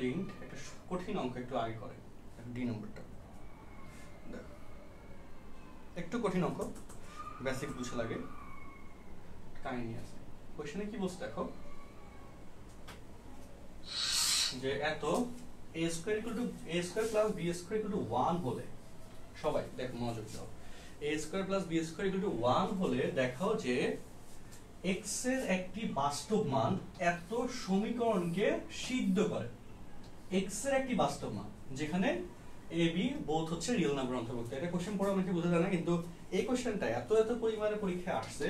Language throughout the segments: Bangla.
লিঙ্ক একটা কঠিন অঙ্ক একটু আগে করে ডি নম্বরটা একটু কঠিন অঙ্ক বেসিক বুঝা লাগে কাহিনী আছে কোশ্চেনে কি বলছে দেখো যে এত a square equal to a square plus b square equal to 1 হলে সবাই দেখো মনোযোগ দাও a square plus b square equal to 1 হলে দেখাও যে x এর একটি বাস্তব মান এত সমীকরণকে সিদ্ধ করে x এর একটি বাস্তব মান যেখানে a b বোথ হচ্ছে রিয়েল নাম্বার অন্তর্ভুক্ত এটা কোশ্চেন পড়া অনেকে বোঝা যায় না কিন্তু এই কোশ্চেনটা এত পরিমাণে পরীক্ষায় আসছে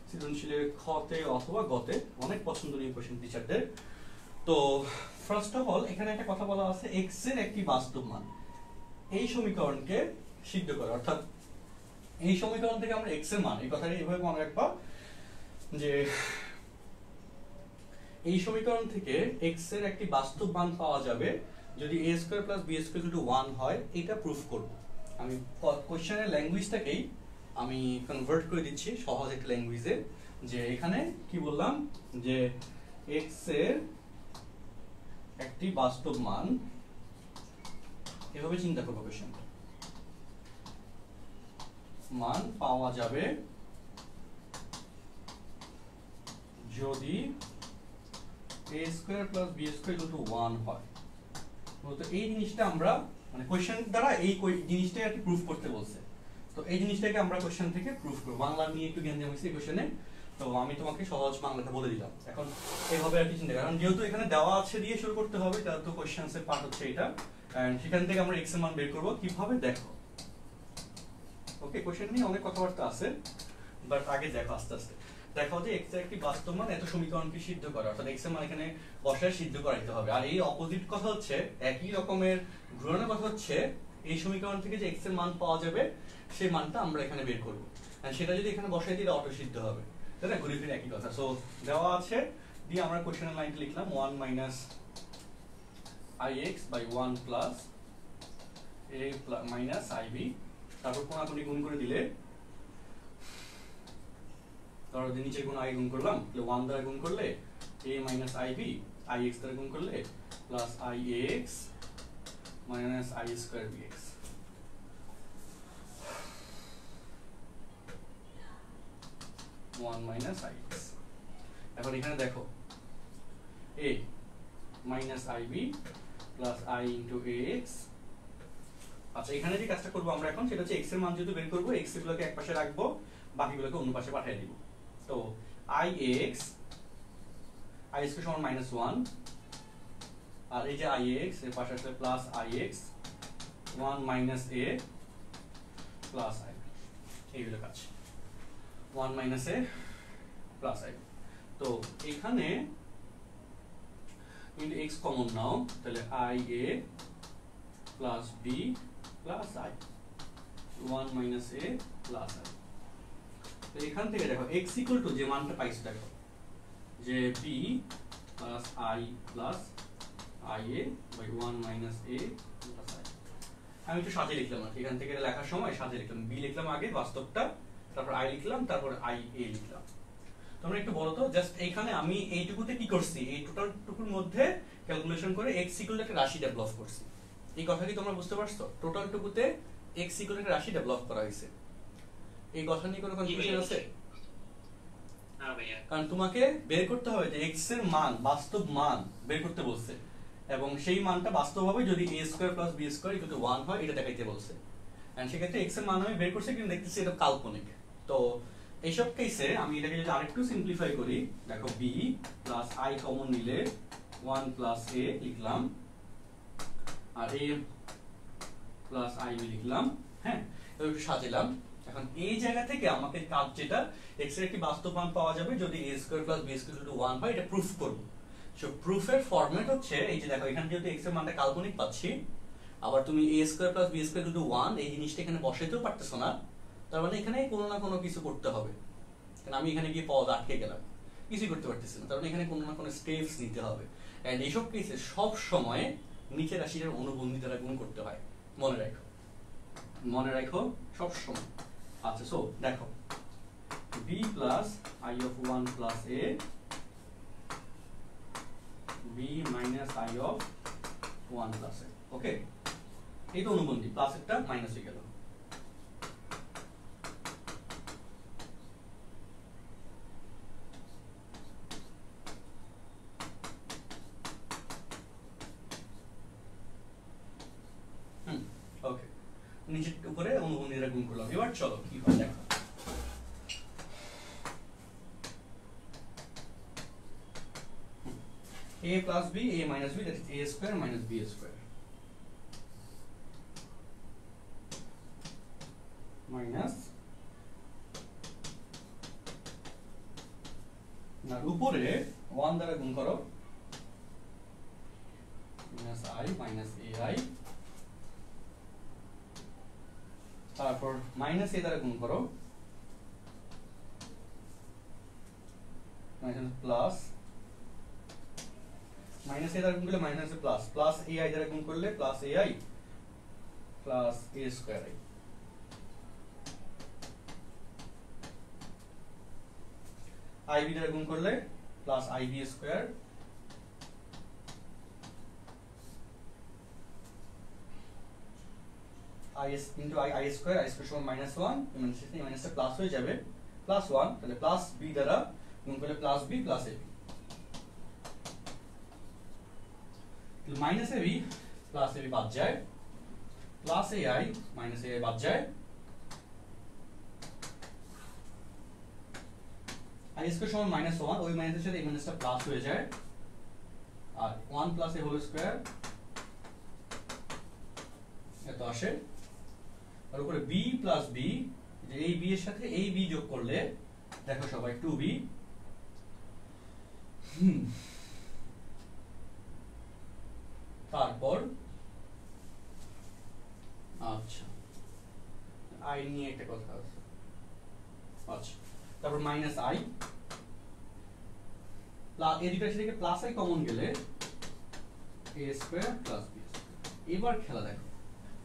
সৃজনশীলের খতে অথবা গতে অনেক পছন্দনীয় কোশ্চেন টিচারদের তো ফার্স্ট অফ অল এখানে একটা কথা বলা আছে x এর একটি বাস্তব মান এই সমীকরণকে সিদ্ধ করে অর্থাৎ এই সমীকরণ থেকে আমরা x এর মান এই কথাটা এইভাবে মনে রাখবা যে এই সমীকরণ থেকে x এর একটি বাস্তব মান পাওয়া যাবে যদি a square plus b square equal to 1 হয় এটা প্রুফ করব আমি কোশ্চেনের ল্যাঙ্গুয়েজটাকেই আমি কনভার্ট করে দিচ্ছি সহজ একটা ল্যাঙ্গুয়েজে যে এখানে কি বললাম যে x এর একটি বাস্তব মান এভাবে চিন্তা করব কোশ্চেনটা মান পাওয়া যাবে যদি a square plus b square equal to 1 হয় তো এই জিনিসটা আমরা মানে কোশ্চেন দ্বারা এই জিনিসটাই আর কি প্রুফ করতে বলছে তো এই জিনিসটাকে আমরা কোশ্চেন থেকে প্রুফ করব বাংলা নিয়ে একটু জ্ঞান দিয়েছি এই কোশ্চেনে তো আমি তোমাকে সহজ বাংলাতে বলে দিলাম এখন এইভাবে আর কি চিন্তা কারণ যেহেতু এখানে দেওয়া আছে দিয়ে শুরু করতে হবে তার তো কোশ্চেনস এর পার্ট হচ্ছে এটা এন্ড সেখান থেকে আমরা x এর মান বের করব কিভাবে দেখো ওকে কোশ্চেন নিয়ে অনেক কথাবার্তা আছে বাট আগে দেখো আস্তে আস্তে দেখো যে x এর একটি বাস্তব মান এত সমীকরণকে সিদ্ধ করে অর্থাৎ x এর মান এখানে বসায় সিদ্ধ করাইতে হবে আর এই অপোজিট কথা হচ্ছে একই রকমের ঘুরানোর কথা হচ্ছে এই সমীকরণ থেকে যে x এর মান পাওয়া যাবে সেই মানটা আমরা এখানে বের করব আর সেটা যদি এখানে বসাই দিলে অটো সিদ্ধ হবে তাই না ঘুরে ফিরে একই কথা সো দেওয়া আছে দিয়ে আমরা কোশ্চেনের লাইনটা লিখলাম 1 minus ix by 1 plus a minus ib তারপর কোনাকুনি গুণ করে দিলে ধরো যে নিচে গুণ i গুণ করলাম তাহলে 1 দ্বারা গুণ করলে a মাইনাস ib ix দ্বারা গুণ করলে plus ix minus i square bx minus ix এখন এখানে দেখো a minus ib plus i into ax আচ্ছা এখানে যে কাজটা করব আমরা এখন সেটা হচ্ছে x এর মান যেহেতু বের করব x গুলোকে এক পাশে রাখবো বাকিগুলোকে অন্য পাশে পাঠিয়ে দিব তো ix i স্কয়ার সমান -1 আর এই যে ix এর পাশে আসলে plus ix 1 minus a plus i এইগুলো কাজ 1 মাইনাস a প্লাস i তো এখানে কিন্তু x কমন নাও তাহলে ia plus b plus i 1 minus a plus i তো এখান থেকে দেখো x ইকুয়াল টু যে মানটা পাইছো দেখো যে b plus i plus ia by 1 minus a plus i আমি একটু সাজিয়ে লিখলাম আর এখান থেকে লেখার সময় সাজিয়ে লিখলাম b লিখলাম আগে বাস্তবটা তারপর i লিখলাম তারপর ia লিখলাম তোমরা একটু বলো তো জাস্ট এইখানে আমি এইটুকুতে কি করছি এই টোটাল টুকুর মধ্যে ক্যালকুলেশন করে x ইকুয়াল একটা রাশি ডেভেলপ করছি এই কথা কি তোমরা বুঝতে পারছো টোটাল টুকুতে x ইকুয়াল একটা রাশি ডেভেলপ করা হয়েছে এই কথা নিয়ে কোনো কনফিউশন আছে না ভাইয়া কারণ তোমাকে বের করতে হবে যে x এর মান বাস্তব মান বের করতে বলছে এবং সেই মানটা বাস্তব হবে যদি a square plus b square equal to 1 হয় এটা দেখাইতে বলছে এন্ড সেক্ষেত্রে x এর মান আমি বের করছি কিন্তু দেখতেছি এটা কাল্পনিক তো এইসব কেসে আমি এটাকে যদি আরেকটু সিম্পলিফাই করি দেখো b প্লাস i কমন নিলে 1 প্লাস a লিখলাম আর a প্লাস ib লিখলাম হ্যাঁ একটু সাজালাম এখন এই জায়গা থেকে আমাকে কাজ যেটা x এর একটি বাস্তব মান পাওয়া যাবে যদি a square plus b square equal to 1 হয় এটা প্রুফ করব সো প্রুফের ফরম্যাট হচ্ছে এই যে দেখো এখানে যেহেতু x এর মানটা কাল্পনিক পাচ্ছি আবার তুমি a square plus b square equal to 1 এই জিনিসটা এখানে বসাইতেও পারতেছো না তার মানে এখানে কোনো না কোনো কিছু করতে হবে কারণ আমি এখানে গিয়ে পদ আটকে গেলাম কিছু করতে পারতেছি না তার মানে এখানে কোনো না কোনো স্টেপস নিতে হবে এন্ড এইসব কেসে সব সময় নিচের রাশিটার অনুবন্ধী দ্বারা গুণ করতে হয় মনে রাখো সব সময় আচ্ছা সো দেখো b plus i of 1 plus a b minus i of 1 plus এ। ওকে, এই তো অনুবন্ধী, প্লাস একটা মাইনাস হয়ে গেল। ওকে, নিচের উপরে অনুবন্ধীরা গুণ করলাম। এবার চলো কি হয় দেখো। a plus b, a minus b, that is a square minus b square minus না উপরে 1 দ্বারা গুণ করো minus I minus ai, তারপর মাইনাস a দ্বারা গুণ করো মাইনাস প্লাস, মাইনাস a দ্বারা গুণ করলে মাইনাস প্লাস, প্লাস ai দ্বারা গুণ করলে plus ai plus a square i, ib দ্বারা গুণ করলে plus ib square is into i square, i square সমান মাইনাস 1, মানে সেখানে মাইনাসটা প্লাস হয়ে যাবে প্লাস 1, তাহলে প্লাস b দ্বারা গুণ করলে plus b plus ab, minus ab plus ab বাদ যায়, প্লাস ai মাইনাস ai বাদ যায়, i স্কয়ার সমান মাইনাস 1, ওই মাইনাসের সাথে এই মাইনাসটা প্লাস হয়ে যায়, আর 1 প্লাস a হোল স্কয়ার এত আসে, আর উপরে b প্লাস b, যে এই b এর সাথে এই b যোগ করলে দেখো সবাই 2b, তারপর আচ্ছা i নিয়ে একটা কথা আছে, আচ্ছা তারপর মাইনাস i প্লাস এই দুটো থেকে প্লাস i কমন গেলে a square plus b square. এবার খেলা দেখো,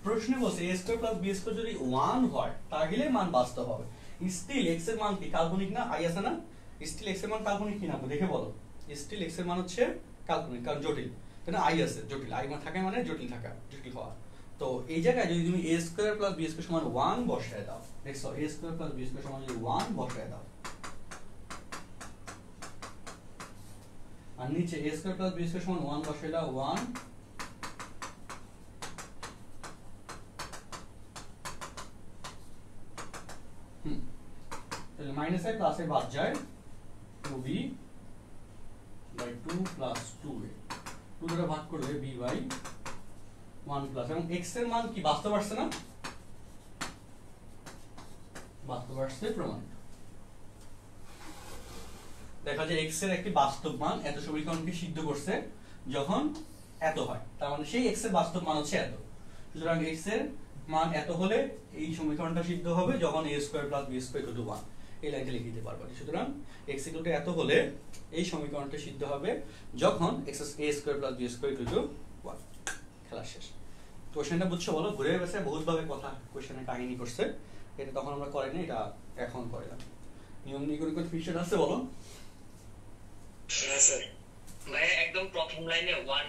প্রশ্নে বলছে a square plus b square যদি 1 হয় তাহলে মান বাস্তব হবে। স্টিল x এর মান কি কাল্পনিক না? i আছে না, স্টিল x এর মান কাল্পনিক কি না দেখে বলো। স্টিল x এর মান হচ্ছে কাল্পনিক, কারণ জটিল, তাই না? i আছে, জটিল i মান থাকে মানে জটিল থাকা, জটিল হওয়া। তো এই জায়গায় যদি তুমি a square plus b square সমান 1 বসায় দাও, দেখছো a square plus b square সমান যদি 1 বসায় দাও, আর নিচে a square plus b square সমান 1 বসায় দাও 1, তাহলে মাইনাস i প্লাস a বাদ যায়, 2b বাই 2 প্লাস 2a, 2 দ্বারা ভাগ করলে b বাই 1 প্লাস, এবং x এর মান কি বাস্তব আসছে না? বাস্তব আসছে, প্রমাণিত। দেখা যায় x এর একটি বাস্তব মান এত সমীকরণকে সিদ্ধ করছে যখন এত হয়, তার মানে সেই x এর বাস্তব মান হচ্ছে এত। সুতরাং x এর মান এত হলে এই সমীকরণটা সিদ্ধ হবে যখন a square plus b square equal to 1, এই লাইনটা লিখে দিতে পারবো। সুতরাং x ইকুয়াল টু এত হলে এই সমীকরণটা সিদ্ধ হবে যখন a square plus b square equal to 1। খেলা শেষ। কোশ্চেনটা বুঝছো বলো? ঘুরে গেছে বহুত ভাবে কথা, কোশ্চেনের কাহিনী করছে, এটা তখন আমরা করি না, এটা এখন করলাম। নিয়ম নিয়ে কোনো ফিচার আছে বলো? হ্যাঁ স্যার, ভাই একদম প্রথম লাইনে 1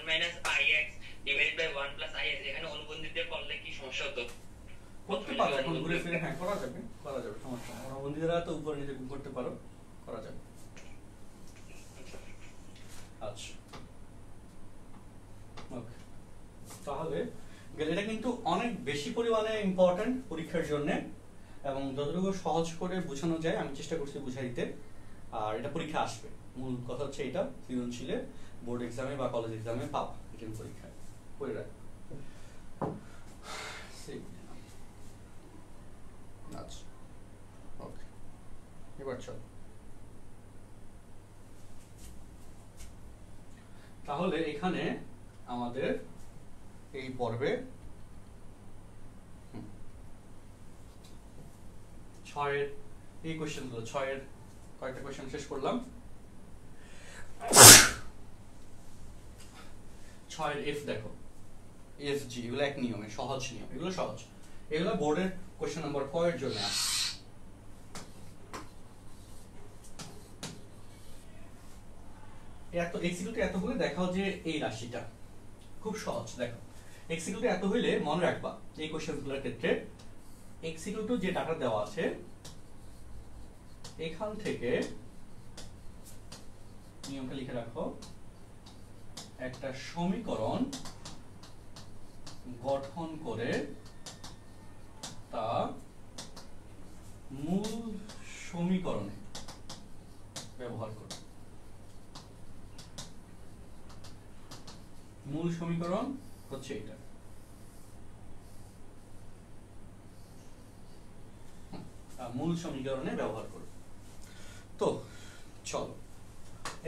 ix ডিভাইডেড বাই 1 is, এখানে অনুবন্ধীতে করলে কি সমস্যা হতো? করতে পারো, এখন ঘুরে ফিরে হ্যাঁ করা যাবে, সমস্যা নেই। অনুবন্ধীরা তো উপরে নিচে গুণ করতে পারো, করা যাবে। আচ্ছা ওকে, তাহলে এটা কিন্তু অনেক বেশি পরিমাণে ইম্পর্টেন্ট পরীক্ষার জন্য, এবং যতটুকু সহজ করে বোঝানো যায় আমি চেষ্টা করছি বুঝাই দিতে। আর এটা পরীক্ষা আসবে, মূল কথা হচ্ছে এটা সৃজনশীলে, বোর্ড এক্সামে বা কলেজ এক্সামে পাবা, রিটেন পরীক্ষায় পড়ে রাখ। আচ্ছা ওকে, এবার চল। তাহলে এখানে আমাদের এই পর্বে 6 এর এই কোশ্চেনগুলো, 6 এর কয়েকটা কোশ্চেন শেষ করলাম। 6 এর এফ দেখো, এফ জি, এগুলো এক নিয়মে সহজ নিয়ম, এগুলো সহজ, এগুলো বোর্ডের কোশ্চেন নাম্বার 6 এর জন্য আসে। এত এক্স ইকুয়াল টু এত হলে দেখাও যে এই রাশিটা খুব সহজ। দেখো x ইকুয়াল টু এত হইলে মনে রাখবা এই কোশ্চেনগুলোর ক্ষেত্রে x ইকুয়াল টু যে ডাটা দেওয়া আছে এখান থেকে নিয়মটা লিখে রাখো, একটা সমীকরণ গঠন করে তা মূল সমীকরণে ব্যবহার করো। মূল সমীকরণ হচ্ছে এটা। মূল সমীকরণে ব্যবহার করো। তো চলো,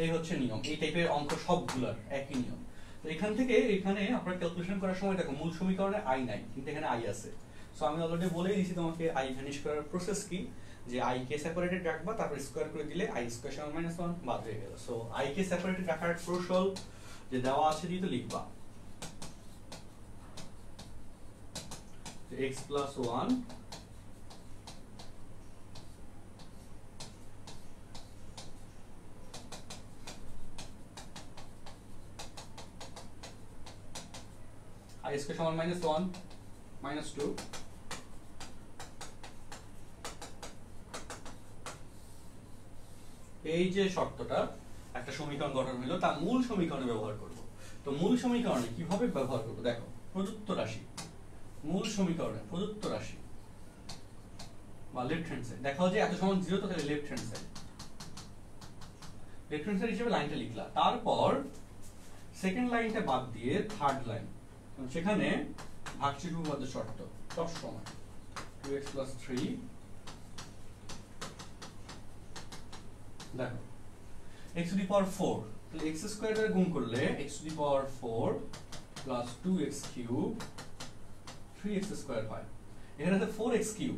এই হচ্ছে নিয়ম। এই টাইপের অঙ্ক সবগুলোর একই নিয়ম। তো এখান থেকে এখানে আপনার ক্যালকুলেশন করার সময় দেখো মূল সমীকরণে আই নাই, কিন্তু এখানে আই আছে। সো আমি অলরেডি বলেই দিয়েছি তোমাকে আই ভ্যানিশ করার প্রসেস কি, যে আই কে সেপারেটেড রাখবা, তারপর স্কয়ার করে দিলে আই স্কয়ার সমান -1 বাদ হয়ে গেল। সো আই কে সেপারেটেড রাখার কৌশল যে দেওয়া আছে দিয়ে তো লিখবা x + 1 i স্কয়ার সমান -1 -2 এই যে শর্তটা একটা সমীকরণ গঠন হলো তা মূল সমীকরণে ব্যবহার করব। তো মূল সমীকরণে কিভাবে ব্যবহার করব, দেখো প্রদত্ত রাশি, মূল সমীকরণে প্রদত্ত রাশি বা লেফট হ্যান্ড সাইড, দেখাও যে এত সমান 0, তো তাহলে লেফট হ্যান্ড সাইড হিসেবে লাইনটা লিখলা। তারপর সেকেন্ড লাইনটা বাদ দিয়ে থার্ড লাইন, সেখানে ভাগশেষ উপপাদ্য শর্ত সব সময় 2x + 3, দেখো x টু দি পাওয়ার 4, তাহলে x স্কয়ার দ্বারা গুণ করলে x to the power 4 plus 2x cube 3x square হয়। এখানে আছে 4x কিউব,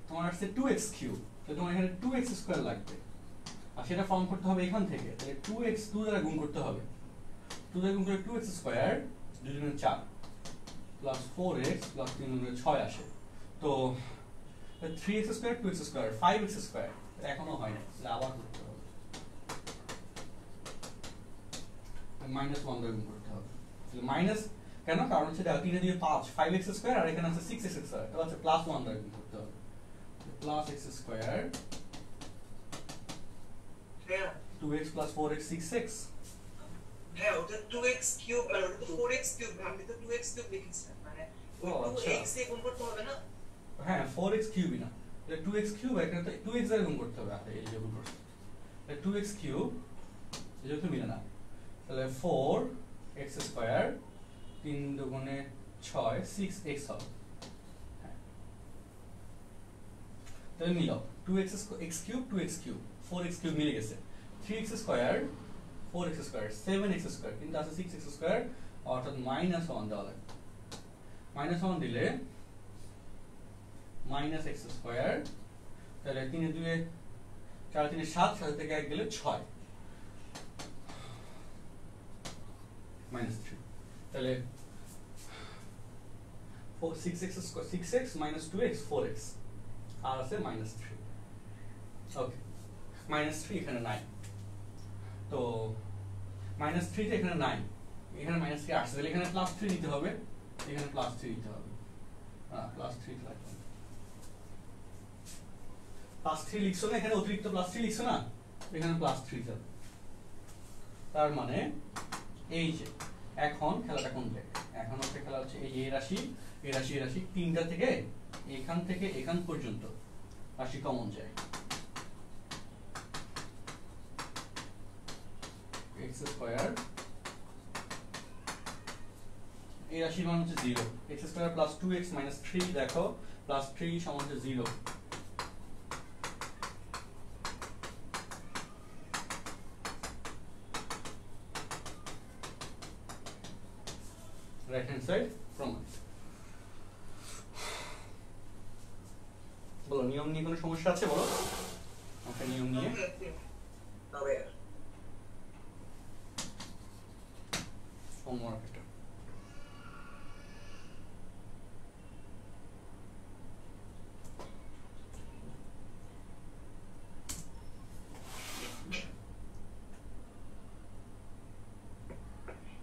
তোমার আছে 2x কিউব, তাহলে তোমার এখানে 2x স্কয়ার লাগবে, আর সেটা ফর্ম করতে হবে এখান থেকে। তাহলে 2x 2 দ্বারা গুণ করতে হবে, 2 দ্বারা গুণ করে 2x স্কয়ার 2 গুণে 4 প্লাস 4x প্লাস 3 গুণে 6 আসে। তো 3x square 2x square 5x square এখনো হয় না, তাহলে আবার করতে হবে -1 দ্বারা গুণ করতে হবে। তাহলে মাইনাস কেন, কারণ হচ্ছে 3 দিয়ে 5 5x স্কয়ার, আর এখানে আছে 6x স্কয়ার, তাহলে হচ্ছে +1 দ্বারা গুণ করতে হবে। Plus x square 2x plus 4x 6x, হ্যাঁ ওটা 2x কিউব আর ওটা তো 4x কিউব, আমি তো 2x কিউব লিখেছি, মানে ও আচ্ছা 2x এ গুণ করতে হবে না। হ্যাঁ 4x কিউবই না, তাহলে 2x কিউব, এখানে তো 2x দ্বারা গুণ করতে হবে। এই যে গুণ করতে, তাহলে 2x কিউব যেহেতু মিলে না, তাহলে 4x স্কয়ার 3 দুগুণে 6 6x হবে। তাহলে মিলাও 2x x cube 2x cube 4x cube মিলে গেছে, 3x square 4x square 7x square, কিন্তু আছে 6x স্কয়ার, অর্থাৎ -1 দেওয়া লাগবে। -1 দিলে -x স্কয়ার, তাহলে 3 2 4 3 7, 7 থেকে 1 গেলে 6 -3, তাহলে 6x square 6x -2x 4x, আর আছে -3। ওকে, -3 এখানে নাই, তো -3 তে এখানে নাই, এখানে -3 আসছে, তাহলে এখানে +3 দিতে হবে, এখানে +3 দিতে হবে। +3 লাগবে, +3 লিখছো না, এখানে অতিরিক্ত +3 লিখছো না, এখানে +3 যাবে। তার মানে এই যে এখন খেলাটা কোন জায়গায়, এখন হচ্ছে খেলা হচ্ছে এই রাশি এই রাশি এই রাশি, তিনটা থেকে এখান পর্যন্ত রাশি কমন যায়, x স্কয়ার, এই রাশির মান হচ্ছে 0, x square plus 2x minus 3, দেখো প্লাস 3 সমান হচ্ছে 0, রাইট হ্যান্ড সাইড প্রমাণ। বলো নিয়ম নিয়ে কোনো সমস্যা আছে, বলো একটা নিয়ম নিয়ে। তবে হোমওয়ার্ক এটা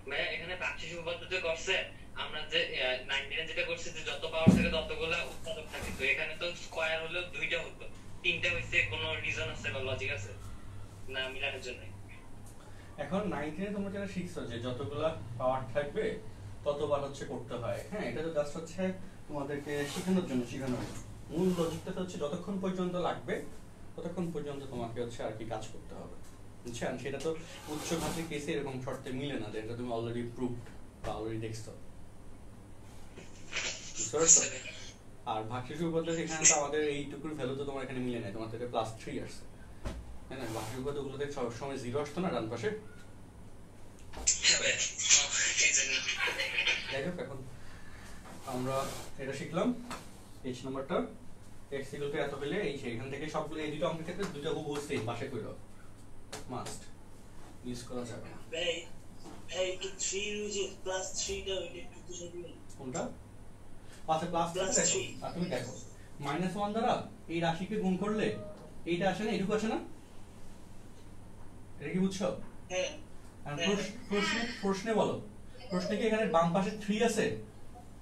মানে এখানে ভাগশেষ উপপাদ্যতে করছে আমরা যে 19 যেটা করছে যে যত পাওয়ার থাকে ততগুলা উৎপাদক থাকে, তো এখানে তো স্কয়ার হলো দুইটা হতো, তিনটা হইছে, কোনো রিজন আছে বা লজিক আছে না মিলানোর জন্য? এখন 19 তোমরা যেটা শিখছো যে যতগুলা পাওয়ার থাকবে ততবার হচ্ছে করতে হয়, হ্যাঁ এটা তো জাস্ট হচ্ছে তোমাদেরকে শেখানোর জন্য মূল লজিকটা তো হচ্ছে যতক্ষণ পর্যন্ত লাগবে ততক্ষণ পর্যন্ত তোমাকে হচ্ছে আর কি কাজ করতে হবে, বুঝছেন? সেটা তো উচ্চ ঘাতের কেসে এরকম শর্তে মিলে না, যেটা তুমি অলরেডি প্রুভড বা অলরেডি দেখছো। আর ভাগশেষ উপপাদ্য এখানে তো আমাদের এইটুকুর ভ্যালু তো তোমার এখানে মিলে নাই, তোমার থেকে +3 আসছে, তাই না? ভাগশেষ উপপাদ্যগুলোতে সবসময় 0 আসতো না ডান পাশে। যাই হোক, এখন আমরা এটা শিখলাম পেজ নাম্বারটা x ইকুয়াল টু এত হলে এই সেখান থেকে সবগুলো এই দুটো অঙ্কের ক্ষেত্রে দুটো হুবহু সেম পাশে কইরো, মাস্ট মিস করা যাবে না। ভাই একটু 3 রুজে +3 টা ওইটা একটু বুঝে দিবেন কোনটা? আচ্ছা +3 আর তুমি দেখো -1 দ্বারা এই রাশিকে গুণ করলে এইটা আসে না, এটুকু আসে না, এটা কি বুঝছো? হ্যাঁ। আর প্রশ্নে বলো, প্রশ্নে কি এখানে বাম পাশে 3 আছে?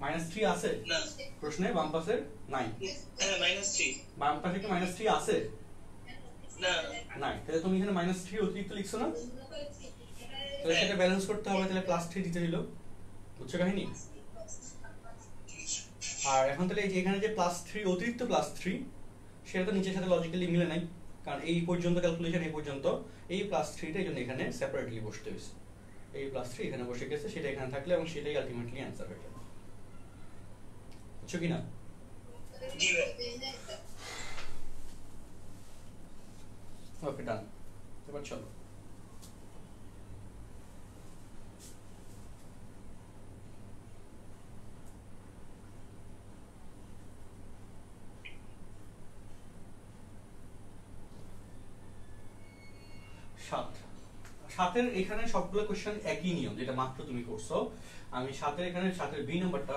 -3 আছে না, প্রশ্নে বাম পাশে নাই। হ্যাঁ -3 বাম পাশে কি -3 আছে? না নাই, তাহলে তুমি এখানে -3 অতিরিক্ত লিখছো না, তাহলে সেটা ব্যালেন্স করতে হবে, তাহলে +3 দিতে হইলো, বুঝছো কাহিনী? আর এখন তাহলে এই যে এখানে যে +3 অতিরিক্ত +3 সেটা তো নিচের সাথে লজিক্যালি মিলে নাই, কারণ এই পর্যন্ত ক্যালকুলেশন এই পর্যন্ত এই +3টা এই জন্য এখানে সেপারেটলি বসতে হয়েছে, এই +3 এখানে বসে গেছে, সেটা এখানে থাকলে এবং সেটাই আলটিমেটলি অ্যান্সার হয়ে যাবে, বুঝছো কি না? জি ভাই। ওকে ডান, এবার চলো সাতের এখানে সবগুলো কোশ্চেন একই নিয়ম যেটা মাত্র তুমি করছো। আমি সাতের এখানে সাতের বি নাম্বারটা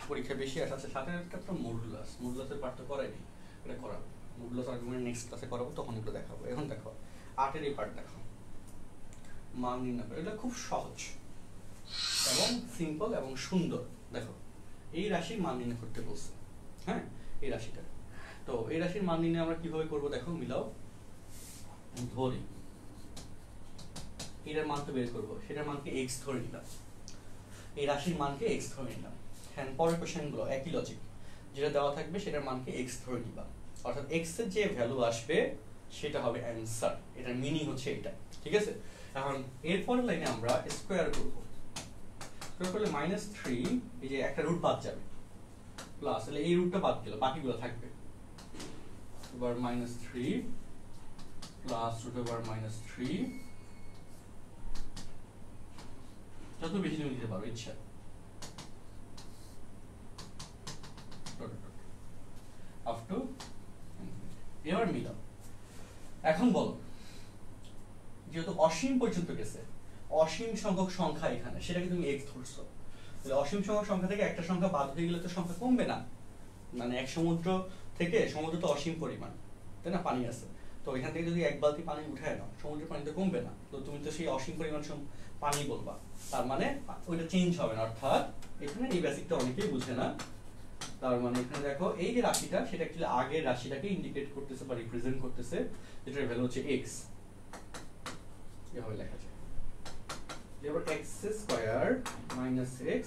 পরীক্ষা বেশি আসছে, সাতের একটা মডুলাসের পার্ট তো করাই নেই, এটা করাবো, মডুলাস আর্গুমেন্ট নেক্সট ক্লাসে করাবো, তখন এগুলো দেখাবো। এখন দেখো 8 এর এই পার্ট দেখো, মান নির্ণয়, এটা খুব সহজ এবং সিম্পল এবং সুন্দর। দেখো এই রাশির মান নির্ণয় করতে বলছে, হ্যাঁ এই রাশিটা, তো এই রাশির মান নির্ণয় আমরা কিভাবে করবো দেখো, মিলাও, ধরি এটার মান তো বের করবো, সেটার মানকে x ধরে নিলাম, এই রাশির মানকে x ধরে নিলাম। হ্যাঁ পরের কোশ্চেনগুলো একই লজিক, যেটা দেওয়া থাকবে সেটার মানকে x ধরে নিবা, অর্থাৎ x এর যে ভ্যালু আসবে সেটা হবে অ্যান্সার, এটার মিনিং হচ্ছে এটা, ঠিক আছে? এখন এরপরের লাইনে আমরা স্কয়ার করব, স্কয়ার করলে -3, এই যে একটা রুট বাদ যাবে, প্লাস তাহলে এই রুটটা বাদ গেল, বাকিগুলো থাকবে, এবার -3 প্লাস √3, যত বেশি তুমি দিতে পারো ইচ্ছা, আপ টু। এবার মিলাও, এখন বলো যেহেতু অসীম পর্যন্ত গেছে, অসীম সংখ্যক সংখ্যা এখানে, সেটাকে তুমি x ধরছো, তাহলে অসীম সংখ্যক সংখ্যা থেকে একটা সংখ্যা বাদ হয়ে গেলে তো সংখ্যা কমবে না, মানে এক সমুদ্র থেকে, সমুদ্র তো অসীম পরিমাণ, তাই না, পানি আছে, তো এখান থেকে যদি 1 বালতি পানি উঠায় নাও, সমুদ্রের পানি তো কমবে না, তো তুমি তো সেই অসীম পরিমাণ পানি বলবা, তার মানে ওইটা চেঞ্জ হবে না, অর্থাৎ এখানে এই বেসিকটা অনেকেই বুঝে না, তার মানে এখানে দেখো এই যে রাশিটা সেটা অ্যাকচুয়ালি আগের রাশিটাকে ইন্ডিকেট করতেছে বা রিপ্রেজেন্ট করতেছে, যেটার ভ্যালু হচ্ছে x, এভাবে লেখা যায়, এবার x square - x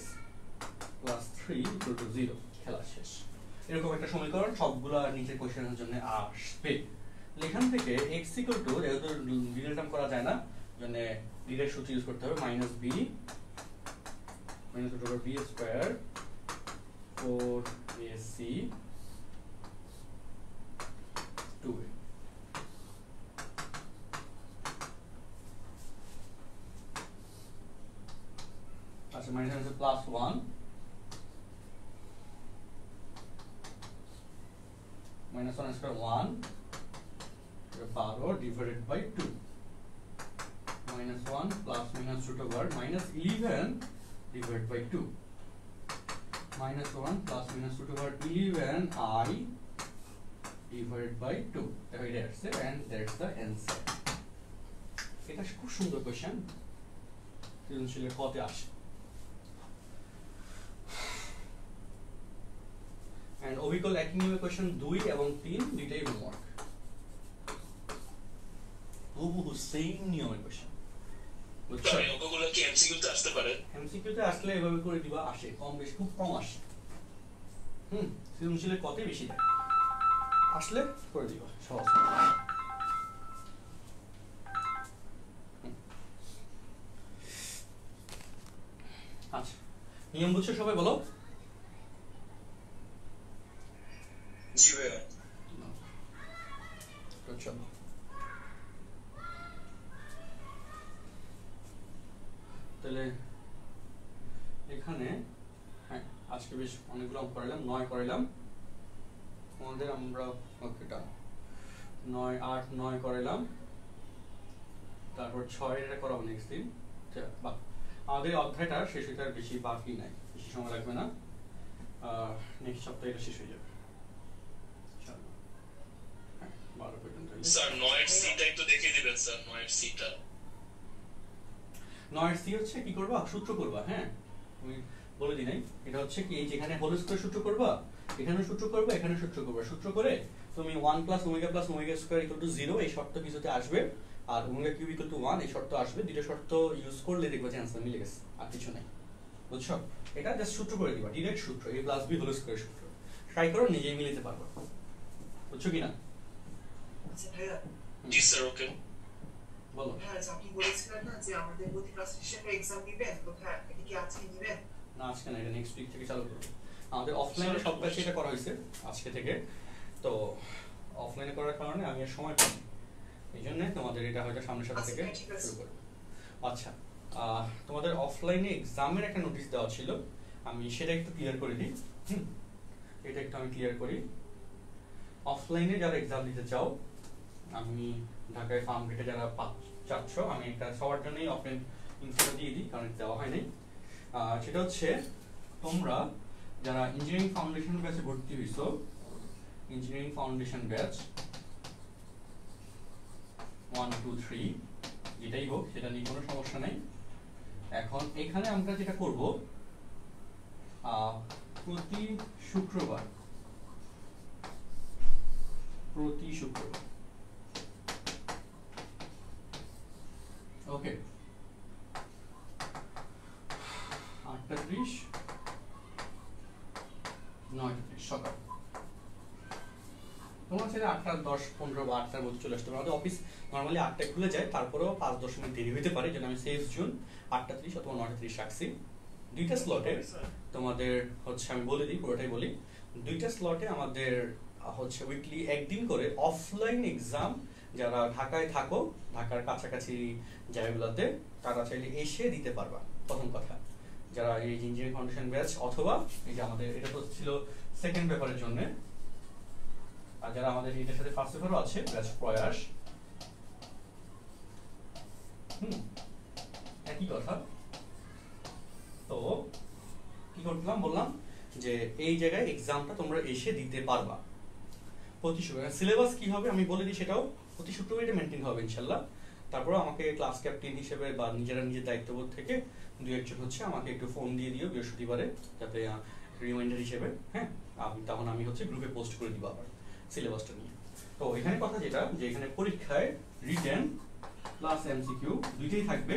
plus 3 equal to 0, খেলা শেষ। এরকম একটা সমীকরণ সবগুলা নিচে কোশ্চেনের জন্য আসবে। এখান থেকে x ইকুয়াল টু, যেহেতু ডিরেক্ট টার্ম করা যায় না, জন্য ডিরেক্ট সূত্র ইউজ করতে হবে, -b -b square 4ac 2a, আচ্ছা মাইনাস আছে +1 -1 square 1 12 divided by 2, -1 plus minus √11 divided by 2, -1 plus minus √11i divided by 2, দেখো এটা আসছে, and that's the answer। এটা খুব সুন্দর কোশ্চেন, সৃজনশীলের কতে আসে, এন্ড অবিকল একই নিয়মে কোশ্চেন 2 এবং 3 দুইটাই হোমওয়ার্ক, হুবহু সেম নিয়মের কোশ্চেন, বুঝছো? স্যার অঙ্কগুলো কি এমসিকিউ তে আসতে পারে? এমসিকিউ তে আসলে এভাবে করে দিবা, আসে কম বেশি, খুব কম আসে। সৃজনশীলের কতই বেশি দেয়, আসলে করে দিবা সহজ। আচ্ছা, নিয়ম বুঝছো সবাই, বলো। জি ভাইয়া। চলো তাহলে এখানে, হ্যাঁ আজকে বেশ অনেকগুলো অঙ্ক করালাম, 9 করালাম আমাদের, আমরা ওকেটা 9 8 9 করালাম, তারপর 6 এটা করাবো নেক্সট দিন। বাহ, আমাদের অধ্যায়টা শেষ হতে আর বেশি বাকি নাই, বেশি সময় লাগবে না, নেক্সট সপ্তাহে এটা শেষ হয়ে যাবে। চলো হ্যাঁ 12 পর্যন্ত। স্যার 9 এর সিটা একটু দেখিয়ে দিবেন স্যার, 9 এর সিটা। 9 সি হচ্ছে কি করবা, সূত্র করবা। হ্যাঁ আমি বলে দিই নাই, এটা হচ্ছে কি এই যেখানে হোল স্কয়ার সূত্র করবা, এখানে সূত্র করবা, এখানে সূত্র করবা, সূত্র করে তুমি 1 + ওমেগা স্কয়ার = 0 এই শর্ত কিছুতে আসবে, আর ওমেগা কিউব = 1 এই শর্ত আসবে। দুটো শর্ত ইউজ করলে দেখবা যে অ্যানসার মিলে গেছে, আর কিছু নাই, বুঝছো? এটা জাস্ট সূত্র করে দিবা, ডাইরেক্ট সূত্র, a + b হোল স্কয়ার সূত্র। ট্রাই করো, নিজেই মিলাতে পারবা, বুঝছো কি না? আচ্ছা ভাইয়া, জি স্যার, ওকে। বলো। হ্যাঁ আচ্ছা, আপনি বলেছিলেন না যে আমাদের প্রতি ক্লাস শেষে এক্সাম দিবেন, কোথায়, এটা কি আজকে দিবেন? না আজকে না, এটা নেক্সট উইক থেকে চালু করব। আমাদের অফলাইনে সব ব্যাচে এটা করা হয়েছে আজকে থেকে, তো অফলাইনে করার কারণে আমি আর সময় পাই, এই জন্য তোমাদের এটা হয়তো সামনের সপ্তাহ থেকে শুরু করব। আচ্ছা, তোমাদের অফলাইনে এক্সামের একটা নোটিশ দেওয়া ছিল, আমি সেটা একটু ক্লিয়ার করে দিই। এটা একটু আমি ক্লিয়ার করি। অফলাইনে যারা এক্সাম দিতে চাও, আমি ঢাকায় ফার্ম গেটে যারা চাচ্ছ, আমি একটা সবার জন্যই অফলাইন ইনফোটা দিয়ে দিই, কারণ দেওয়া হয় নাই। সেটা হচ্ছে তোমরা যারা ইঞ্জিনিয়ারিং ফাউন্ডেশন ব্যাচে ভর্তি হইছো, ইঞ্জিনিয়ারিং ফাউন্ডেশন ব্যাচ 1 2 3 যেটাই হোক, সেটা নিয়ে কোনো সমস্যা নাই। এখন এখানে আমরা যেটা করব, প্রতি শুক্রবার ওকে 8:30 9:30 সকাল, তোমরা সেটা 8টা 10 15 বা 8টার মধ্যে চলে আসতে পারো। আমাদের অফিস নর্মালি 8টায় খুলে যায়, তারপরেও 5-10 মিনিট দেরি হতে পারে, যেন আমি সেফ জোন 8:30 অথবা 9:30 রাখছি। দুইটা স্লটে তোমাদের হচ্ছে, আমি বলে দিই পুরোটাই বলি, দুইটা স্লটে আমাদের হচ্ছে উইকলি একদিন করে অফলাইন এক্সাম। যারা ঢাকায় থাকো, ঢাকার কাছাকাছি জায়গাগুলোতে, তারা চাইলে এসে দিতে পারবা। প্রথম কথা, যারা এই ইঞ্জিনিয়ারিং ফাউন্ডেশন ব্যাচ অথবা এই যে আমাদের এটা তো ছিল সেকেন্ড পেপারের জন্য, আর যারা আমাদের এটার সাথে ফার্স্ট পেপারও আছে ব্যাচ প্রয়াস, একই কথা। তো কি করলাম বললাম যে এই জায়গায় এক্সামটা তোমরা এসে দিতে পারবা প্রতি শুক্রবার। সিলেবাস কি হবে আমি বলে দিই, সেটাও প্রতি শুক্রবার এটা মেনটেন হবে ইনশাল্লাহ। তারপর আমাকে ক্লাস ক্যাপ্টেন হিসেবে বা নিজেরা নিজের দায়িত্ববোধ থেকে 2-1 হচ্ছে আমাকে একটু ফোন দিয়ে দিও বৃহস্পতিবারে, যাতে রিমাইন্ডার হিসেবে, হ্যাঁ তখন আমি হচ্ছে গ্রুপে পোস্ট করে দিব আবার সিলেবাসটা নিয়ে। তো এখানে কথা যেটা, যে এখানে পরীক্ষায় রিটেন প্লাস এমসিকিউ দুইটাই থাকবে।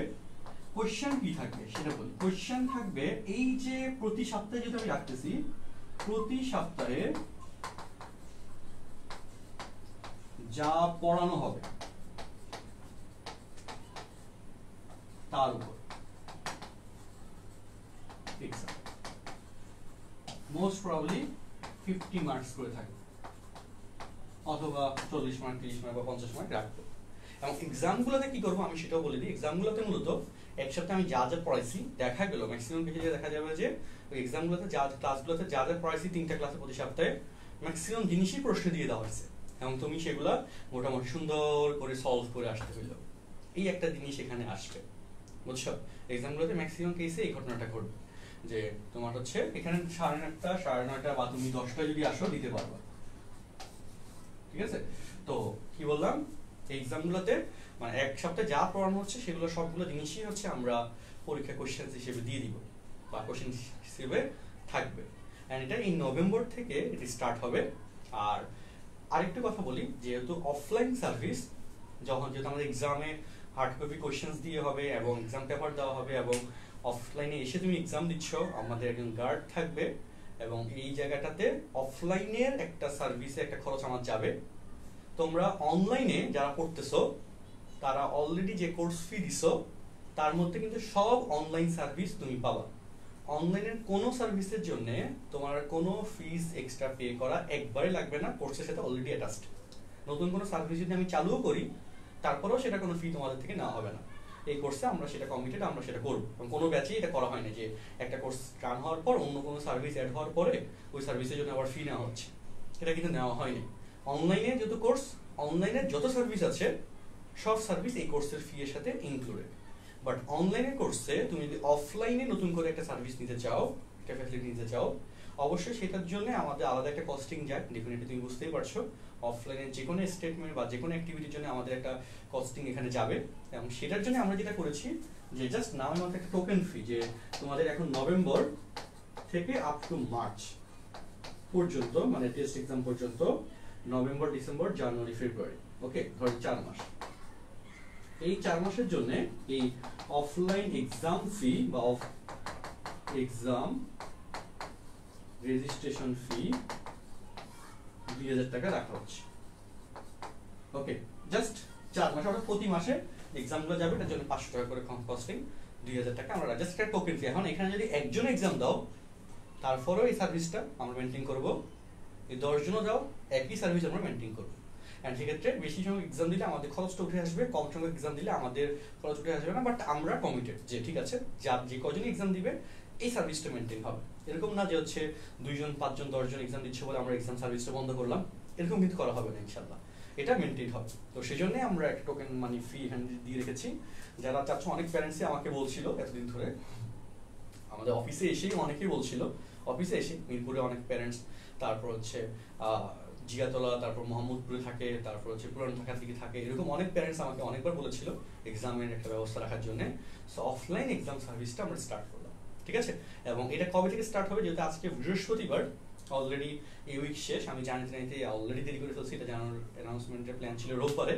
কোশ্চেন কি থাকবে সেটা বলি। কোশ্চেন থাকবে এই যে প্রতি সপ্তাহে, যেটা আমি রাখতেছি প্রতি সপ্তাহে যা পড়ানো হবে তার উপর মোস্ট প্রবাবলি 50 মার্কস করে থাকবে, অথবা 40 মার্ক 30 মার্ক বা 50 মার্ক রাখবো। এবং এক্সামগুলোতে কি করবো আমি সেটাও বলে দিই। এক্সামগুলোতে মূলত এক সপ্তাহে আমি যা যা পড়াইছি, দেখা গেল ম্যাক্সিমাম ক্ষেত্রে দেখা যাবে যে ওই এক্সামগুলোতে যা ক্লাসগুলোতে যা যা পড়াইছি 3টা ক্লাসে প্রতি সপ্তাহে, ম্যাক্সিমাম জিনিসই প্রশ্ন দিয়ে দেওয়া হয়েছে, এবং তুমি সেগুলা মোটামুটি সুন্দর করে সলভ করে আসতে হইল। এই একটা জিনিস এখানে আসবে, বুঝছো? এক্সামগুলোতে ম্যাক্সিমাম কেসে এই ঘটনাটা ঘটবে যে তোমার হচ্ছে এখানে 8:30 9:30 বা তুমি 10টায় যদি আসো দিতে পারবা, ঠিক আছে? তো কি বললাম, এক্সামগুলোতে মানে এক সপ্তাহে যা পড়ানো হচ্ছে সেগুলো সবগুলো জিনিসই হচ্ছে আমরা পরীক্ষা কোশ্চেন হিসেবে দিয়ে দিব, বা কোশ্চেন হিসেবে থাকবে। অ্যান্ড এটা এই নভেম্বর থেকে এটি স্টার্ট হবে। আর আরেকটু কথা বলি, যেহেতু অফলাইন সার্ভিস যেহেতু আমাদের এক্সামে হার্ড কপি কোয়েশ্চেন্স দিয়ে হবে এবং এক্সাম পেপার দেওয়া হবে এবং অফলাইনে এসে তুমি এক্সাম দিচ্ছ, আমাদের একজন গার্ড থাকবে এবং এই জায়গাটাতে অফলাইনের একটা সার্ভিসে একটা খরচ আমার যাবে। তোমরা অনলাইনে যারা পড়তেছো তারা অলরেডি যে কোর্স ফি দিছো তার মধ্যে কিন্তু সব অনলাইন সার্ভিস তুমি পাবা। অনলাইনের কোনো সার্ভিসের জন্য তোমার কোনো ফিস এক্সট্রা পে করা একবারে লাগবে না, কোর্সের সাথে অলরেডি অ্যাটাচড। নতুন কোনো সার্ভিস যদি আমি চালুও করি তারপরেও সেটা কোনো ফি তোমাদের থেকে নেওয়া হবে না। এই কোর্সে আমরা সেটা কমিটেড, আমরা সেটা করবো। কোনো ব্যাচেই এটা করা হয় না যে একটা কোর্স রান হওয়ার পর অন্য কোনো সার্ভিস অ্যাড হওয়ার পরে ওই সার্ভিসের জন্য আবার ফি নেওয়া হচ্ছে, এটা কিন্তু নেওয়া হয়নি। অনলাইনে যত কোর্স, অনলাইনের যত সার্ভিস আছে সব সার্ভিস এই কোর্সের ফি এর সাথে ইনক্লুডেড। বাট অনলাইনের কোর্সে তুমি যদি অফলাইনে নতুন করে একটা সার্ভিস নিতে চাও, একটা ফ্যাসিলিটি নিতে চাও, অবশ্যই সেটার জন্য আমাদের আলাদা একটা কস্টিং যায়, ডেফিনেটলি তুমি বুঝতেই পারছো। অফলাইনের যে কোনো স্টেটমেন্ট বা যে কোনো অ্যাক্টিভিটির জন্য আমাদের একটা কস্টিং এখানে যাবে এবং সেটার জন্য আমরা যেটা করেছি যে জাস্ট নামের মধ্যে একটা টোকেন ফি, যে তোমাদের এখন নভেম্বর থেকে আপ টু মার্চ পর্যন্ত, মানে টেস্ট এক্সাম পর্যন্ত, নভেম্বর, ডিসেম্বর, জানুয়ারি, ফেব্রুয়ারি, ওকে ধর 4 মাস। এই 4 মাসের জন্য এই অফলাইন এক্সাম ফি বা এক্সাম রেজিস্ট্রেশন ফি 2000 টাকা রাখা হচ্ছে। ওকে, জাস্ট 4 মাস, অর্থাৎ প্রতি মাসে এক্সামগুলো যাবে, এটার জন্য 500 টাকা করে কস্টিং, 2000 টাকা আমরা জাস্ট একটা টোকেন ফি। এখন এখানে যদি একজন এক্সাম দাও তারপরেও এই সার্ভিসটা আমরা মেনটেন করব, এই 10 জনও দাও একই সার্ভিস আমরা মেনটেন করবো। অ্যান্ড সেক্ষেত্রে বেশি সংখ্যক এক্সাম দিলে আমাদের খরচটা উঠে আসবে, কম সংখ্যক এক্সাম দিলে আমাদের খরচ উঠে আসবে না। বাট আমরা কমিটেড যে ঠিক আছে, যে কজন এক্সাম দিবে এই সার্ভিসটা মেনটেন হবে। এরকম না যে হচ্ছে 2 জন, 5 জন, 10 জন এক্সাম দিচ্ছে বলে আমরা এক্সাম সার্ভিসটা বন্ধ করলাম, এরকম কিন্তু করা হবে না ইনশাল্লাহ, এটা মেনটেন হবে। তো সেই জন্যই আমরা একটা টোকেন মানি ফি এখানে দিয়ে রেখেছি। যারা চাচ্ছ, অনেক প্যারেন্টসই আমাকে বলছিল এতদিন ধরে, আমাদের অফিসে এসেই অনেকেই বলছিল, অফিসে এসে মিরপুরে অনেক প্যারেন্টস, তারপর হচ্ছে জিয়াতলা, তারপর মোহাম্মদপুরে থাকে, তারপর হচ্ছে পুরান ঢাকার দিকে থাকে, এরকম অনেক প্যারেন্টস আমাকে অনেকবার বলেছিল এক্সামের একটা ব্যবস্থা রাখার জন্য। সো অফলাইন এক্সাম সার্ভিসটা আমরা স্টার্ট করলাম, ঠিক আছে। এবং এটা কবে থেকে স্টার্ট হবে, যেহেতু আজকে বৃহস্পতিবার, অলরেডি এই উইক শেষ, আমি জানিতে অলরেডি দেরি করে ফেলছি, এটা জানানোর অ্যানাউন্সমেন্টের প্ল্যান ছিল রোববারে,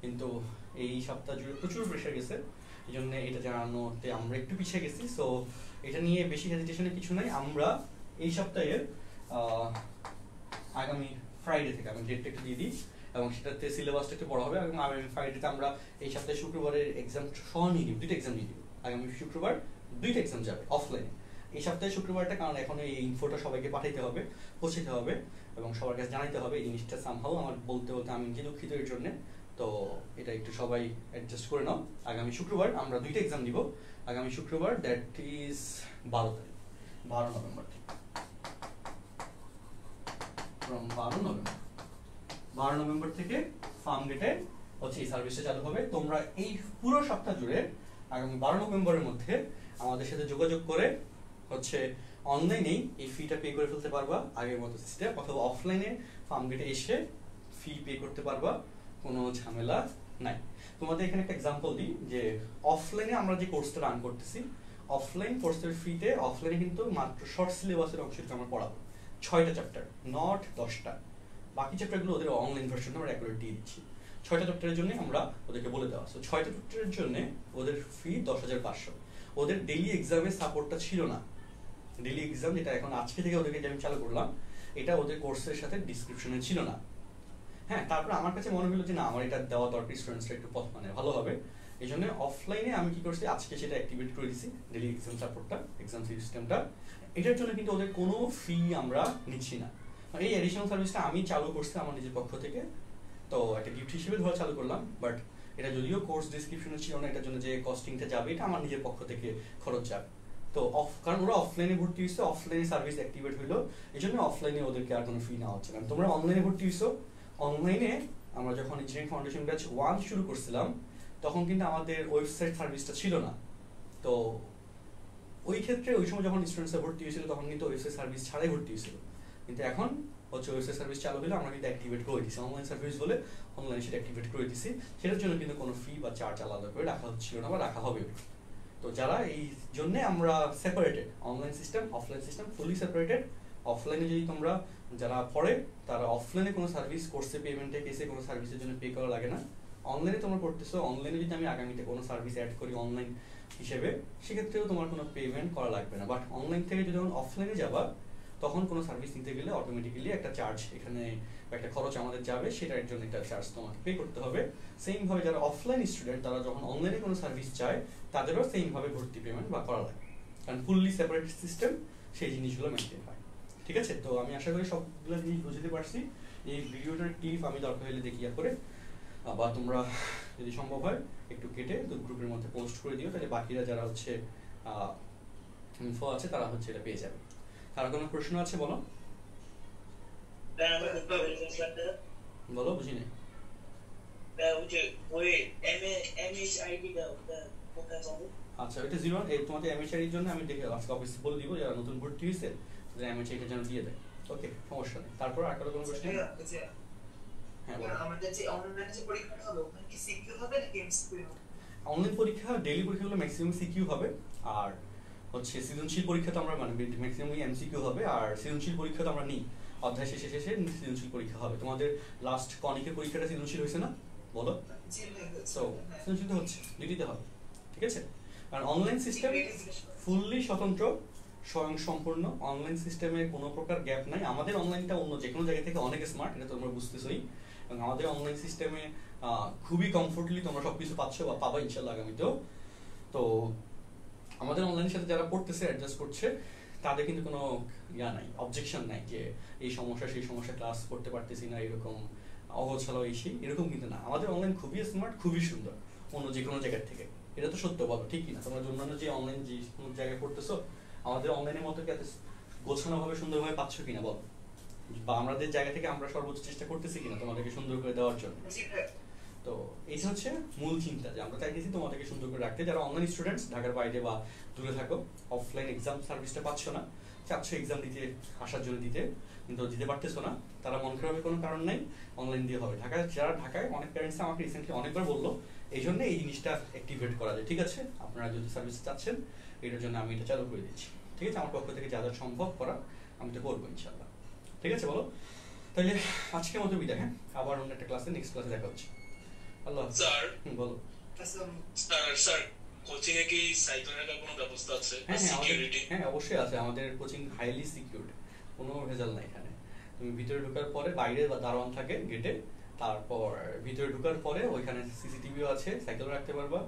কিন্তু এই সপ্তাহ জুড়ে প্রচুর প্রেশার গেছে, এই জন্য এটা জানানোতে আমরা একটু পিছিয়ে গেছি। সো এটা নিয়ে বেশি হেজিটেশনের কিছু নাই, আমরা এই সপ্তাহের আগামী ফ্রাইডে থেকে আমি ডেটটা একটু দিয়ে দিই এবং সেটাতে সিলেবাসটা একটু বড় হবে এবং আগামী ফ্রাইডেতে আমরা এই সপ্তাহে শুক্রবারের এক্সাম সহ নিয়ে দিব, 2টা এক্সাম নিয়ে দিব। আগামী শুক্রবার 2টা এক্সাম যাবে অফলাইনে এই সপ্তাহে শুক্রবারটা, কারণ এখন এই ইনফোটা সবাইকে পাঠাইতে হবে, পৌঁছাতে হবে এবং সবার কাছে জানাইতে হবে। এই জিনিসটা সামহাও আমার বলতে বলতে আমি নিজে দুঃখিত এর জন্য, তো এটা একটু সবাই অ্যাডজাস্ট করে নাও। আগামী শুক্রবার আমরা 2টা এক্সাম দিব, আগামী শুক্রবার, দ্যাট ইজ 12 তারিখ, 12 নভেম্বর থেকে, ফ্রম 12 নভেম্বর থেকে ফার্ম গেটে হচ্ছে এই সার্ভিসটা চালু হবে। তোমরা এই পুরো সপ্তাহ জুড়ে আগামী 12 নভেম্বরের মধ্যে আমাদের সাথে যোগাযোগ করে হচ্ছে অনলাইনেই এই ফিটা পে করে ফেলতে পারবা আগের মতো সিস্টেম, অথবা অফলাইনে ফার্ম গেটে এসে ফি পে করতে পারবা, কোনো ঝামেলা নাই। তোমাদের এখানে একটা এক্সাম্পল দিই যে অফলাইনে আমরা যে কোর্সটা রান করতেছি, অফলাইন কোর্সের ফিতে অফলাইনে কিন্তু মাত্র শর্ট সিলেবাসের অংশটা আমরা পড়াবো, 6টা চ্যাপ্টার, নট 10টা। বাকি চ্যাপ্টারগুলো ওদের অনলাইন ভার্সন আমরা রেগুলার দিয়ে দিচ্ছি। 6টা চ্যাপ্টারের জন্য আমরা ওদেরকে বলে দেওয়া, সো 6টা চ্যাপ্টারের জন্য ওদের ফি 10,500। ওদের ডেইলি এক্সামের সাপোর্টটা ছিল না, ডেইলি এক্সাম যেটা এখন আজকে থেকে ওদেরকে আমি চালু করলাম, এটা ওদের কোর্সের সাথে ডিসক্রিপশনে ছিল না। হ্যাঁ, তারপরে আমার কাছে মনে হলো যে না, আমার এটা দেওয়া দরকার, স্টুডেন্টসরা একটু মানে ভালো হবে। এই জন্য অফলাইনে আমি কি করছি, আজকে সেটা অ্যাক্টিভেট করে দিচ্ছি, ডেইলি এক্সাম সাপোর্টটা, এক্সাম সিস্টেমটা। এটার জন্য কিন্তু ওদের কোনো ফি আমরা নিচ্ছি না। এই অ্যাডিশনাল সার্ভিসটা আমি চালু করছি আমার নিজের পক্ষ থেকে, তো একটা গিফট হিসেবে ধরা চালু করলাম। বাট এটা যদিও কোর্স ডিসক্রিপশনে ছিল না, এটার জন্য যে কস্টিংটা যাবে এটা আমার নিজের পক্ষ থেকে খরচ যাবে। তো কারণ ওরা অফলাইনে ভর্তি হয়েছে, অফলাইনে সার্ভিস অ্যাক্টিভেট হইলো, এই জন্য অফলাইনে ওদেরকে আর কোনো ফি নেওয়া হচ্ছে না। তোমরা অনলাইনে ভর্তি হয়েছো, অনলাইনে আমরা যখন ইঞ্জিনিয়ারিং ফাউন্ডেশন ব্যাচ 1 শুরু করছিলাম তখন কিন্তু আমাদের ওয়েবসাইট সার্ভিসটা ছিল না। তো ওই ক্ষেত্রে ওই সময় যখন স্টুডেন্টসরা ভর্তি হয়েছিল তখন কিন্তু ওয়েবসাইট সার্ভিস ছাড়াই ভর্তি হয়েছিল, কিন্তু এখন হচ্ছে ওয়েবসাইট সার্ভিস চালু হলে আমরা কিন্তু অ্যাক্টিভেট করে দিচ্ছি, অনলাইন সার্ভিস বলে অনলাইনে সেটা অ্যাক্টিভেট করে দিচ্ছি। সেটার জন্য কিন্তু কোনো ফি বা চার্জ আলাদা করে রাখা হচ্ছিল না বা রাখা হবে। তো যারা এই জন্যে আমরা separated, online system offline system fully separated. অফলাইনে যদি তোমরা যারা পড়ে তারা অফলাইনে কোনো সার্ভিস কোর্সে পেমেন্টে কেসে কোনো সার্ভিসের জন্য পে করা লাগে না। অনলাইনে তোমরা করতেছো, অনলাইনে যদি আমি আগামীতে কোনো সার্ভিস অ্যাড করি অনলাইন হিসেবে, সেক্ষেত্রেও তোমার কোনো পেমেন্ট করা লাগবে না। বাট অনলাইন থেকে যদি অফলাইনে যাবা তখন কোনো সার্ভিস নিতে গেলে অটোমেটিক্যালি একটা চার্জ এখানে একটা খরচ আমাদের যাবে, সেটার জন্য একটা চার্জ তোমাকে পে করতে হবে। সেমভাবে যারা অফলাইন স্টুডেন্ট তারা যখন অনলাইনে কোনো সার্ভিস চায় তাদেরও সেমভাবে ভর্তি পেমেন্ট বা করা লাগে, কারণ ফুললি সেপারেট সিস্টেম সেই জিনিসগুলো মেনটেন হয়। ঠিক আছে, তো আমি আশা করি সবগুলো জিনিস বুঝতে পারছি। এই ভিডিওটার ক্লিপ আমি দরকার হলে দেখিয়া করে বা তোমরা যদি সম্ভব হয় একটু কেটে গ্রুপের মধ্যে পোস্ট করে দিও, তাহলে বাকিরা যারা হচ্ছে ইনফো আছে তারা হচ্ছে এটা পেয়ে যাবে। কারো কোনো প্রশ্ন আছে বলো? বলো, বুঝি নাই। আচ্ছা, এটা 0 তোমাদের এমএচআর জন্য আমি দেখে আজকে অফিসে বলে দিব যারা নতুন ভর্তি হয়েছে তাদের এমএচআর এর জন্য দিয়ে দেয়। ওকে, সমস্যা নেই। তারপর আর কোনো প্রশ্ন? হ্যাঁ বলো। আমাদের যে অনলাইনে যে পরীক্ষাটা হবে ওখানে কি সিকিউ হবে নাকি এমসিকিউ হবে? অনলাইন পরীক্ষা ডেইলি পরীক্ষাগুলো ম্যাক্সিমাম সিকিউ হবে, আর হচ্ছে সৃজনশীল পরীক্ষা তো আমরা মানে ম্যাক্সিমাম এমসিকিউ হবে, আর সৃজনশীল পরীক্ষা তো আমরা নিই অধ্যায় শেষে শেষে সৃজনশীল পরীক্ষা হবে। তোমাদের লাস্ট কনিকের পরীক্ষাটা সৃজনশীল হয়েছে না বলো? সো সৃজনশীল তো হচ্ছে, দুটিতে হবে। ঠিক আছে, কারণ অনলাইন সিস্টেম ফুললি স্বতন্ত্র, স্বয়ংসম্পূর্ণ। অনলাইন সিস্টেমে কোনো প্রকার গ্যাপ নাই। আমাদের অনলাইনটা অন্য যে কোনো জায়গা থেকে অনেক স্মার্ট, এটা তোমরা বুঝতেছোই। এবং আমাদের অনলাইন সিস্টেমে খুবই কমফোর্টলি তোমরা সবকিছু পাচ্ছ বা পাবা ইনশাল্লাহ আগামীতেও। তো আমাদের অনলাইনের সাথে যারা পড়তেছে অ্যাডজাস্ট করছে তাদের কিন্তু কোনো নাই, অবজেকশন নাই যে এই সমস্যা সেই সমস্যা ক্লাস করতে পারতেছি না, এরকম অগোছালো এই সেই, এরকম কিন্তু না। আমাদের অনলাইন খুবই স্মার্ট, খুবই সুন্দর অন্য যে কোনো জায়গার থেকে। এটা তো সত্য, বলো ঠিক কিনা? তোমরা অন্যান্য যে অনলাইন যে কোনো জায়গায় পড়তেছো আমাদের অনলাইনের মতো কি এত গোছানোভাবে সুন্দরভাবে পাচ্ছ কিনা বলো? বা আমাদের জায়গা থেকে আমরা সর্বোচ্চ চেষ্টা করতেছি কিনা তোমাদেরকে সুন্দর করে দেওয়ার জন্য? তো এটা হচ্ছে মূল চিন্তা, যে আমরা চাইতেছি তোমাদেরকে সুন্দর করে রাখতে। যারা অনলাইন স্টুডেন্টস ঢাকার বাইরে বা দূরে থাকো, অফলাইন এক্সাম সার্ভিসটা পাচ্ছ না, চাচ্ছ এক্সাম দিতে আসার জন্য দিতে, কিন্তু দিতে পারতেছো না, তারা মন খারাপের কোনো কারণ নেই, অনলাইন দিয়ে হবে। যারা ঢাকায়, অনেক প্যারেন্টস আমাকে রিসেন্টলি অনেকবার বললো, এই জন্য এই জিনিসটা অ্যাক্টিভেট করা যায়। ঠিক আছে, আপনারা যদি সার্ভিস চাচ্ছেন এটার জন্য আমি এটা চালু করে দিচ্ছি। ঠিক আছে, আমার পক্ষ থেকে যা যা সম্ভব করা আমি তো করবো ইনশাল্লাহ। ঠিক আছে, বলো তাহলে আজকের মতো বিদায়। হ্যাঁ, আবার অন্য একটা ক্লাসে নেক্সট ক্লাসে দেখা হচ্ছে। আল্লাহ স্যার বলো। স্যার কোচিং এ কি সাইকেল রাখার কোনো ব্যবস্থা আছে? সিকিউরিটি? হ্যাঁ অবশ্যই আছে, আমাদের কোচিং হাইলি সিকিউরড, কোনো ভেজাল নাই এখানে। তুমি ভিতরে ঢোকার পরে বাইরে দারোয়ান থাকে গেটে, তারপর ভিতরে ঢোকার পরে ওইখানে সিসিটিভিও আছে, সাইকেল রাখতে পারবা,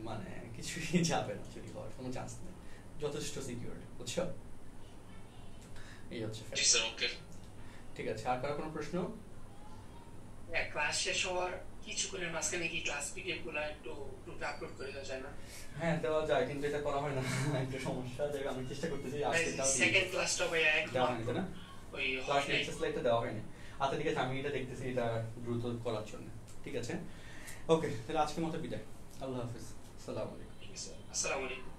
মানে কিছুই যাবে না, চুরি হওয়ার কোনো চান্স নেই, যথেষ্ট সিকিউরড, বুঝছো? এই হচ্ছে ওকে, ঠিক আছে। আর কারো কোনো প্রশ্ন? ক্লাস শেষ হওয়ার কিছুক্ষণের মাঝখানে কি ক্লাস পিডিএফ গুলো একটু আপলোড করে দেওয়া যায় না? হ্যাঁ দেওয়া যায়, কিন্তু এটা করা হয় না, একটা সমস্যা। আমি চেষ্টা করতেছি সেকেন্ড ক্লাসটা ভাইয়া দেওয়া হয়নি না, ওই ক্লাস নেক্সট স্লাইডটা দেওয়া হয়নি। আচ্ছা ঠিক আছে, আমি এটা দেখতেছি, এটা দ্রুত করার জন্য। ঠিক আছে, ওকে, তাহলে আজকের মতো বিদায়। আল্লাহ হাফিজ, আসসালামু আলাইকুম। আসসালামু আলাইকুম।